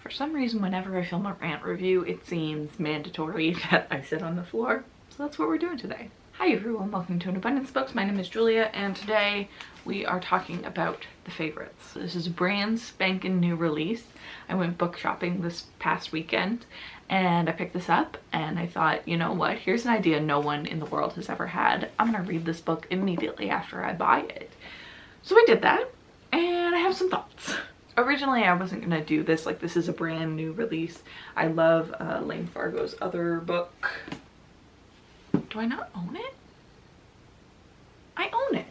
For some reason, whenever I film a rant review, it seems mandatory that I sit on the floor. So that's what we're doing today. Hi everyone, welcome to An Abundance Books. My name is Julia, and today we are talking about the favorites. This is a brand spanking new release. I went book shopping this past weekend and I picked this up and I thought, you know what, here's an idea no one in the world has ever had. I'm gonna read this book immediately after I buy it. So I did that and I have some thoughts. Originally, I wasn't gonna do this, like this is a brand new release. I love Layne Fargo's other book. Do I not own it? I own it.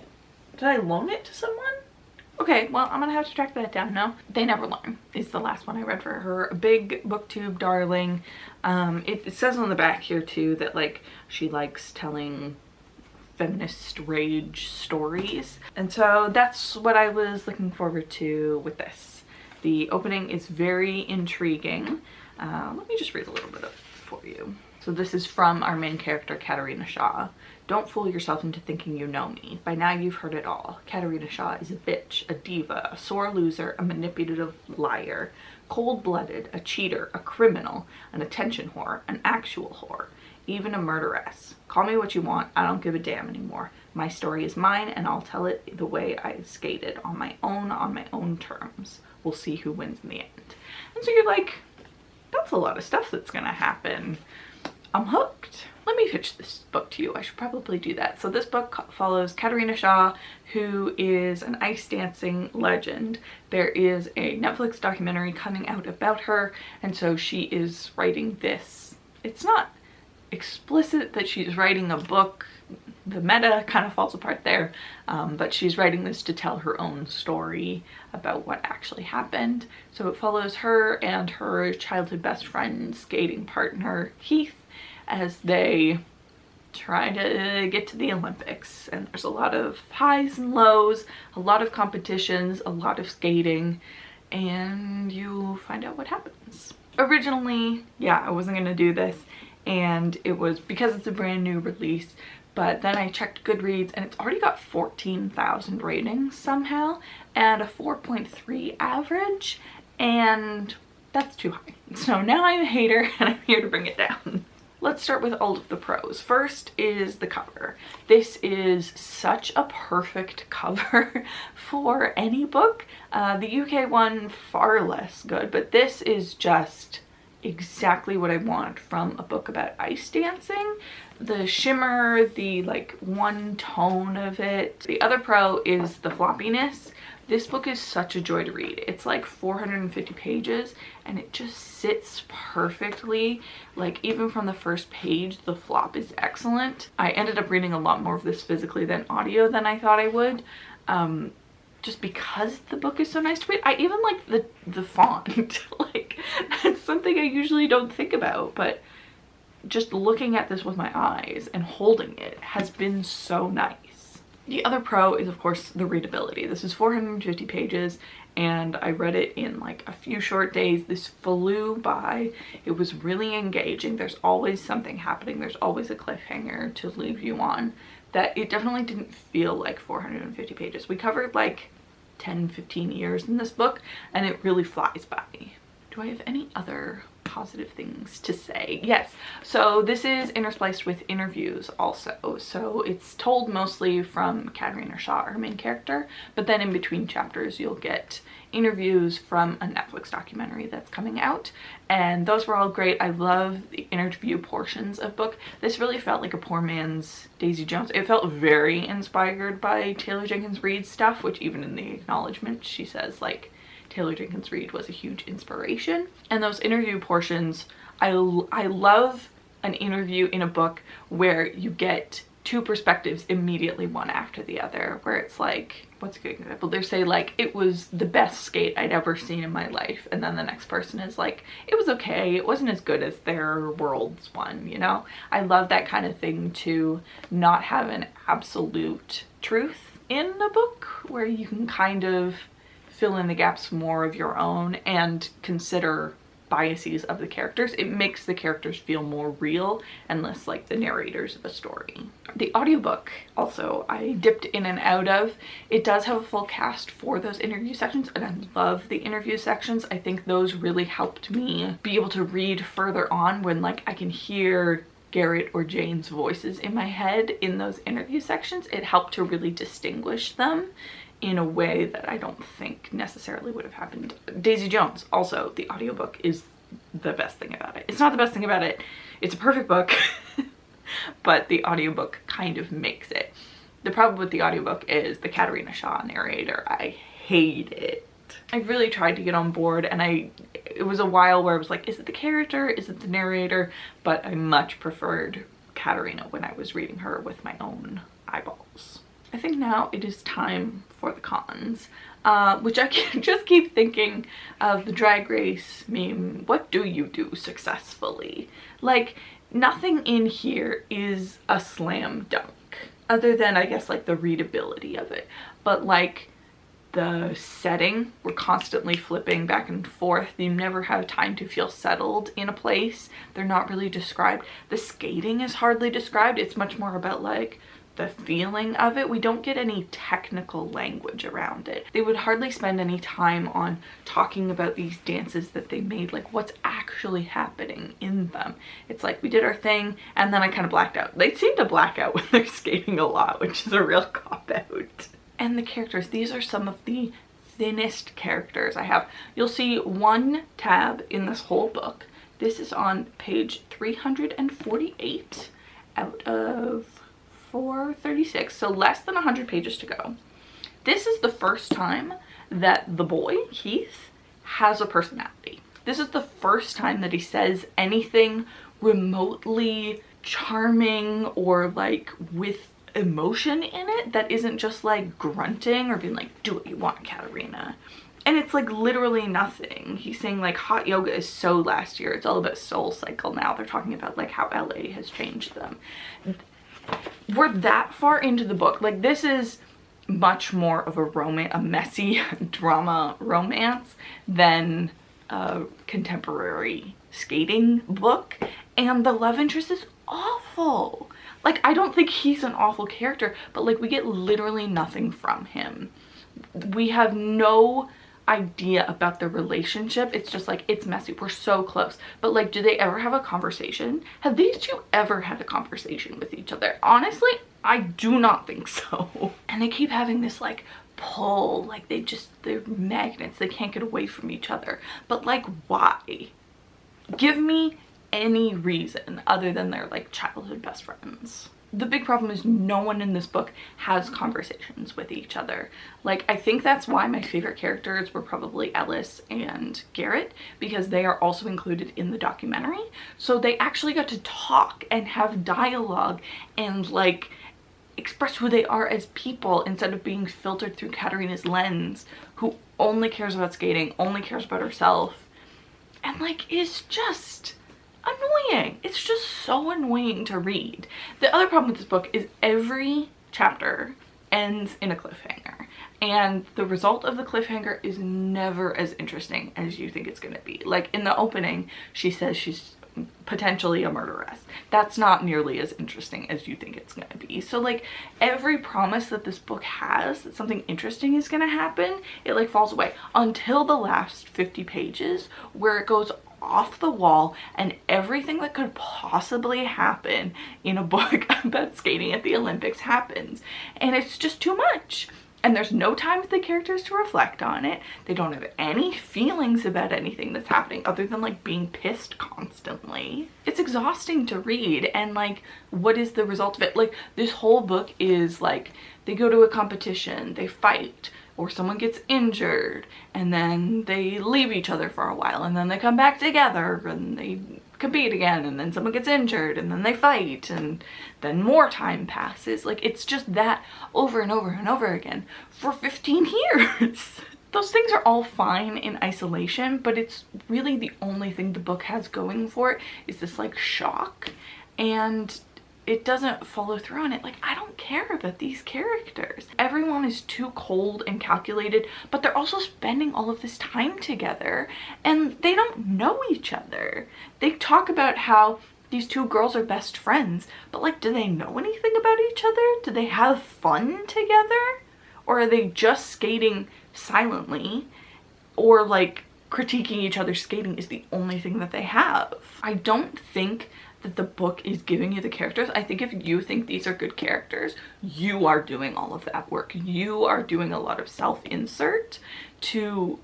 Did I loan it to someone? Okay, well, I'm gonna have to track that down now. They Never Learn is the last one I read for her. A big booktube darling. It says on the back here too that like she likes telling feminist rage stories. And so that's what I was looking forward to with this. The opening is very intriguing. Let me just read a little bit of it for you. So this is from our main character, Katerina Shaw. Don't fool yourself into thinking you know me. By now you've heard it all. Katerina Shaw is a bitch, a diva, a sore loser, a manipulative liar, cold-blooded, a cheater, a criminal, an attention whore, an actual whore, even a murderess. Call me what you want, I don't give a damn anymore. My story is mine and I'll tell it the way I skated, on my own terms. We'll see who wins in the end. And so you're like, that's a lot of stuff that's gonna happen. I'm hooked. Let me pitch this book to you. I should probably do that. So this book follows Katerina Shaw, who is an ice dancing legend. There is a Netflix documentary coming out about her, and so she is writing this. It's not explicit that she's writing a book. The meta kind of falls apart there, but she's writing this to tell her own story about what actually happened. So it follows her and her childhood best friend, skating partner Keith, as they try to get to the Olympics. And there's a lot of highs and lows, a lot of competitions, a lot of skating, and you find out what happens. Originally, yeah, I wasn't gonna do this, and it was because it's a brand new release, but then I checked Goodreads and it's already got 14,000 ratings somehow and a 4.3 average, and that's too high. So now I'm a hater and I'm here to bring it down. Let's start with all of the pros. First is the cover. This is such a perfect cover for any book. The UK one, far less good, but this is just exactly what I want from a book about ice dancing. The shimmer, the like one tone of it. The other pro is the floppiness. This book is such a joy to read. It's like 450 pages and it just sits perfectly. Like even from the first page, the flop is excellent. I ended up reading a lot more of this physically than audio than I thought I would. Just because the book is so nice to read. I even like the font. Like that's something I usually don't think about, but just looking at this with my eyes and holding it has been so nice. The other pro is of course the readability. This is 450 pages and I read it in like a few short days. This flew by. It was really engaging. There's always something happening. There's always a cliffhanger to leave you on. That it definitely didn't feel like 450 pages. We covered like 10-15 years in this book and it really flies by. Do I have any other positive things to say? Yes, so this is interspliced with interviews also. So it's told mostly from Katerina Shaw, her main character, but then in between chapters you'll get interviews from a Netflix documentary that's coming out, and those were all great. I love the interview portions of book. This really felt like a poor man's Daisy Jones. It felt very inspired by Taylor Jenkins Reid's stuff, which even in the acknowledgement she says like Taylor Jenkins Reid was a huge inspiration. And those interview portions, I love an interview in a book where you get two perspectives immediately, one after the other, where it's like, what's a good example? They say like, it was the best skate I'd ever seen in my life, and then the next person is like, it was okay, it wasn't as good as their world's one, you know? I love that kind of thing, to not have an absolute truth in a book, where you can kind of fill in the gaps more of your own and consider biases of the characters. It makes the characters feel more real and less like the narrators of a story. The audiobook also I dipped in and out of. It does have a full cast for those interview sections, and I love the interview sections. I think those really helped me be able to read further on when like I can hear Garrett or Jane's voices in my head in those interview sections. It helped to really distinguish them in a way that I don't think necessarily would have happened. Daisy Jones, also, the audiobook is the best thing about it. It's not the best thing about it. It's a perfect book, but the audiobook kind of makes it. The problem with the audiobook is the Katarina Shaw narrator. I hate it. I really tried to get on board, and it was a while where I was like, is it the character? Is it the narrator? But I much preferred Katarina when I was reading her with my own eyeballs. I think now it is time for the cons, which I can just keep thinking of the Drag Race meme, what do you do successfully? Like, nothing in here is a slam dunk, other than I guess like the readability of it, but like the setting, we're constantly flipping back and forth. You never have time to feel settled in a place. They're not really described. The skating is hardly described. It's much more about like the feeling of it. We don't get any technical language around it. They would hardly spend any time on talking about these dances that they made, like what's actually happening in them. It's like we did our thing and then I kind of blacked out. They seem to black out when they're skating a lot, which is a real cop-out. And the characters, these are some of the thinnest characters I have. You'll see one tab in this whole book. This is on page 348 out of 436, so less than 100 pages to go. This is the first time that the boy, Keith, has a personality. This is the first time that he says anything remotely charming or like with emotion in it that isn't just like grunting or being like, do what you want, Katarina. And it's like literally nothing. He's saying like hot yoga is so last year. It's all about Soul Cycle now. They're talking about like how LA has changed them. We're that far into the book. Like this is much more of a messy drama romance than a contemporary skating book. And the love interest is awful. Like I don't think he's an awful character, but like we get literally nothing from him. We have no idea about the relationship. It's just like, it's messy, we're so close, but like, do they ever have a conversation? Have these two ever had a conversation with each other? Honestly, I do not think so. And they keep having this like pull, like they're magnets, they can't get away from each other. But like, why? Give me any reason other than they're like childhood best friends. The big problem is no one in this book has conversations with each other. Like, I think that's why my favorite characters were probably Ellis and Garrett, because they are also included in the documentary. So they actually got to talk and have dialogue and like express who they are as people instead of being filtered through Katarina's lens, who only cares about skating, only cares about herself, and like is just annoying. It's just so annoying to read. The other problem with this book is every chapter ends in a cliffhanger, and the result of the cliffhanger is never as interesting as you think it's gonna be. Like in the opening, she says she's potentially a murderess. That's not nearly as interesting as you think it's gonna be. So like every promise that this book has that something interesting is gonna happen, it like falls away until the last 50 pages where it goes off the wall and everything that could possibly happen in a book about skating at the Olympics happens, and it's just too much. And there's no time for the characters to reflect on it. They don't have any feelings about anything that's happening other than like being pissed constantly. It's exhausting to read, and like, what is the result of it? Like, this whole book is like, they go to a competition, they fight, or someone gets injured, and then they leave each other for a while, and then they come back together, and they compete again, and then someone gets injured, and then they fight, and then more time passes. Like, it's just that over and over and over again for 15 years. Those things are all fine in isolation, but it's really the only thing the book has going for it is this like shock, and it doesn't follow through on it. Like, I don't care about these characters. Everyone is too cold and calculated, but they're also spending all of this time together and they don't know each other. They talk about how these two girls are best friends, but like, do they know anything about each other? Do they have fun together? Or are they just skating silently? Or like critiquing each other's skating is the only thing that they have. I don't think that the book is giving you the characters. I think if you think these are good characters, you are doing all of that work. You are doing a lot of self-insert to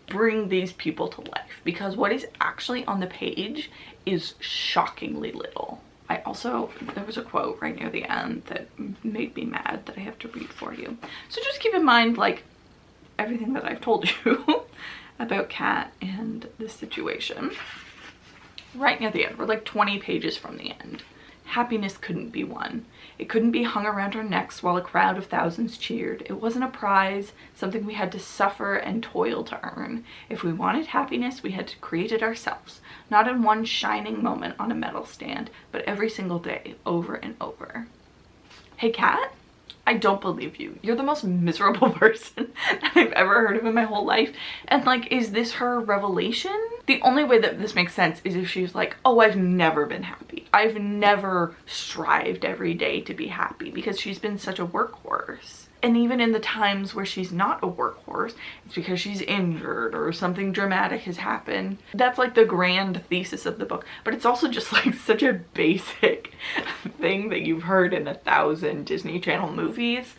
bring these people to life, because what is actually on the page is shockingly little. There was a quote right near the end that made me mad that I have to read for you. So just keep in mind, like, everything that I've told you about Kat and this situation. Right near the end, we're like 20 pages from the end. Happiness couldn't be won. It couldn't be hung around our necks while a crowd of thousands cheered. It wasn't a prize, something we had to suffer and toil to earn. If we wanted happiness, we had to create it ourselves, not in one shining moment on a medal stand, but every single day, over and over. Hey, Kat? I don't believe you. You're the most miserable person that I've ever heard of in my whole life. And like, is this her revelation? The only way that this makes sense is if she's like, oh, I've never been happy. I've never strived every day to be happy, because she's been such a workhorse. And even in the times where she's not a workhorse, it's because she's injured or something dramatic has happened. That's like the grand thesis of the book. But it's also just like such a basic thing that you've heard in 1,000 Disney Channel movies.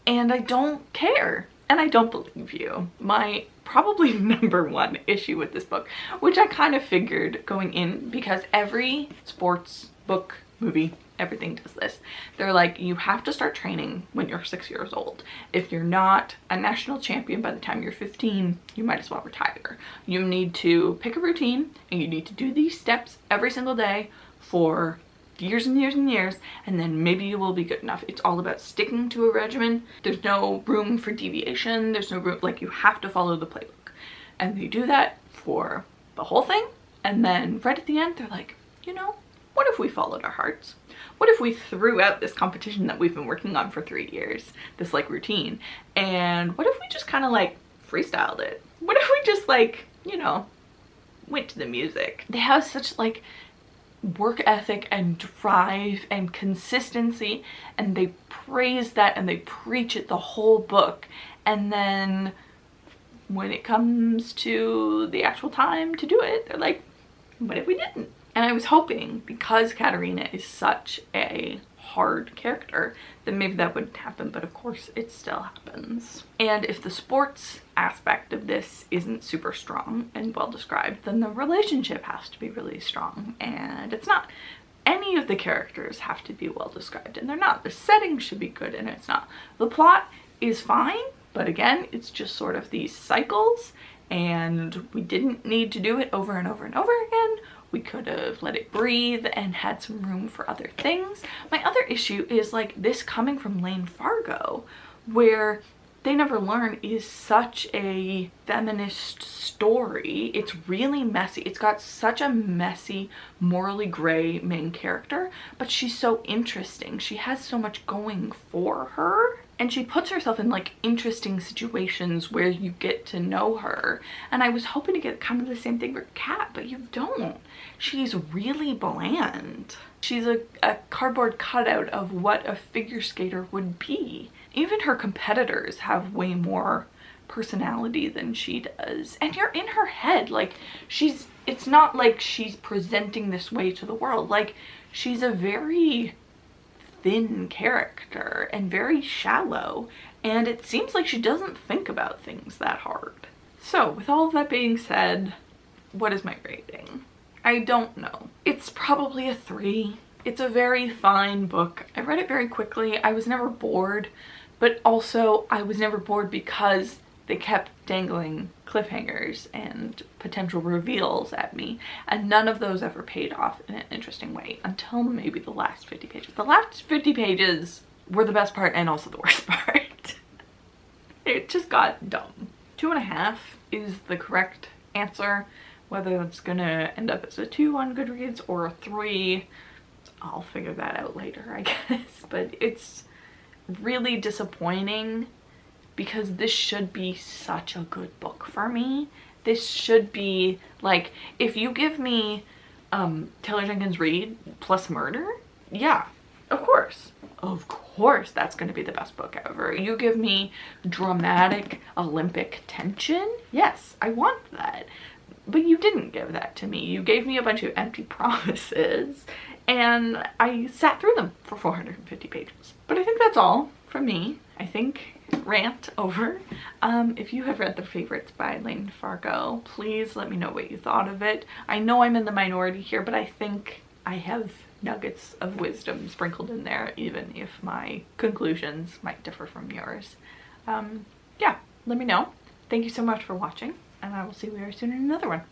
And I don't care. And I don't believe you. My probably #1 issue with this book, which I kind of figured going in, because every sports book, movie, everything does this. They're like, you have to start training when you're 6 years old. If you're not a national champion by the time you're 15, you might as well retire. You need to pick a routine and you need to do these steps every single day for years and years and years, and then maybe you will be good enough. It's all about sticking to a regimen. There's no room for deviation. There's no room, like, you have to follow the playbook. And they do that for the whole thing. And then right at the end, they're like, you know, what if we followed our hearts? What if we threw out this competition that we've been working on for 3 years, this like routine? And what if we just kind of like freestyled it? What if we just like, you know, went to the music? They have such like work ethic and drive and consistency, and they praise that and they preach it the whole book. And then when it comes to the actual time to do it, they're like, what if we didn't? And I was hoping, because Katarina is such a hard character, that maybe that wouldn't happen, but of course it still happens. And if the sports aspect of this isn't super strong and well described, then the relationship has to be really strong, and it's not. Any of the characters have to be well described, and they're not. The setting should be good, and it's not. The plot is fine, but again, it's just sort of these cycles, and we didn't need to do it over and over and over again. We could have let it breathe and had some room for other things. My other issue is like this coming from Layne Fargo, where They Never Learn is such a feminist story. It's really messy. It's got such a messy, morally gray main character, but she's so interesting. She has so much going for her. And she puts herself in like interesting situations where you get to know her. And I was hoping to get kind of the same thing with Kat, but you don't. She's really bland. She's a cardboard cutout of what a figure skater would be. Even her competitors have way more personality than she does. And you're in her head. Like, it's not like she's presenting this way to the world. Like, she's a very thin character and very shallow, and it seems like she doesn't think about things that hard. So with all of that being said, what is my rating? I don't know. It's probably a 3. It's a very fine book. I read it very quickly. I was never bored, but also I was never bored because they kept dangling cliffhangers and potential reveals at me, and none of those ever paid off in an interesting way until maybe the last 50 pages. The last 50 pages were the best part and also the worst part. It just got dumb. 2.5 is the correct answer. Whether it's gonna end up as a 2 on Goodreads or a 3, I'll figure that out later, I guess. But it's really disappointing because this should be such a good book for me. This should be like, if you give me Taylor Jenkins Reid plus murder, yeah, of course that's going to be the best book ever. You give me dramatic Olympic tension, yes, I want that. But you didn't give that to me. You gave me a bunch of empty promises, and I sat through them for 450 pages. But I think that's all from me. I think rant over. If you have read The Favorites by Layne Fargo, please let me know what you thought of it. I know I'm in the minority here, but I think I have nuggets of wisdom sprinkled in there, even if my conclusions might differ from yours. Yeah, let me know. Thank you so much for watching, and I will see you very soon in another one.